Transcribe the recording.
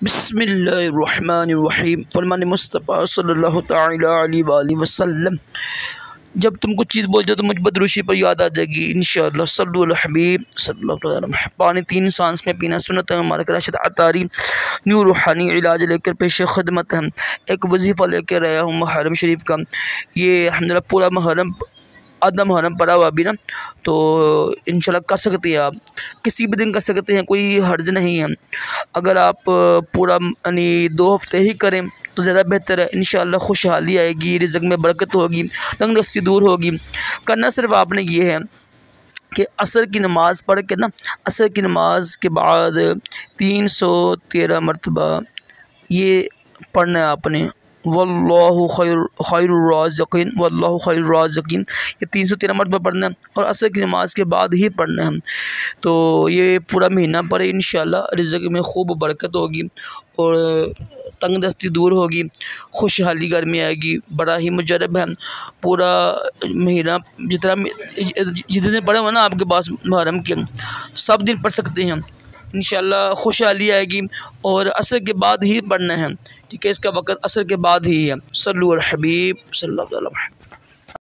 बिस्मिल्लाहिर्रहमानिर्रहीम। फरमान मुस्तफ़ा सल्लल्लाहु तआला अलैहि वसल्लम, जब तुम कुछ चीज़ बोलते हो तो मुझ बदरुशी पर याद आ जाएगी इंशाअल्लाह। सल्लु अला हबीब सल्लल्लाहु अलैहि वसल्लम। पानी 3 सांस में पीना सुन्नत है हमारे राशिद अतारी न्यू रूहानी इलाज लेकर पेश खिदमत है। एक वजीफ़ा लेकर आया हूँ मुहर्रम शरीफ का। ये अल्हम्दुलिल्लाह पूरा मुहर्रम आधा मुहर्रम पड़ा हुआ अभी ना, तो इंशाल्लाह कर सकते हैं आप, किसी भी दिन कर सकते हैं, कोई हर्ज नहीं है। अगर आप पूरा यानी 2 हफ्ते ही करें तो ज़्यादा बेहतर है। इंशाल्लाह खुशहाली आएगी, रिज़्क़ में बरकत होगी, तंगदस्ती दूर होगी। करना सिर्फ आपने ये है कि असर की नमाज़ पढ़ के ना, असर की नमाज के बाद 313 मरतबा ये पढ़ना है आपने, वल्लाहु खैरुर राज़िक़ीन वल्लाहु खैरुर राज़िक़ीन। ये 313 मरतबा पढ़ना है और असर की नमाज के बाद ही पढ़ना है। तो ये पूरा महीना पढ़े, इंशाल्लाह रिज़्क़ में खूब बरकत होगी और तंगदस्ती दूर होगी, खुशहाली घर में आएगी। बड़ा ही मुजरब है पूरा महीना। जितने दिन पढ़े हुए ना आपके पास मुहर्रम के, सब दिन पढ़ सकते हैं, इंशाल्लाह खुशहाली आएगी। और असर के बाद ही पढ़ना है, ठीक है, इसका वक़्त असर के बाद ही है। सल्लु अला हबीब सल्लल्लाहु अलैहि वसल्लम।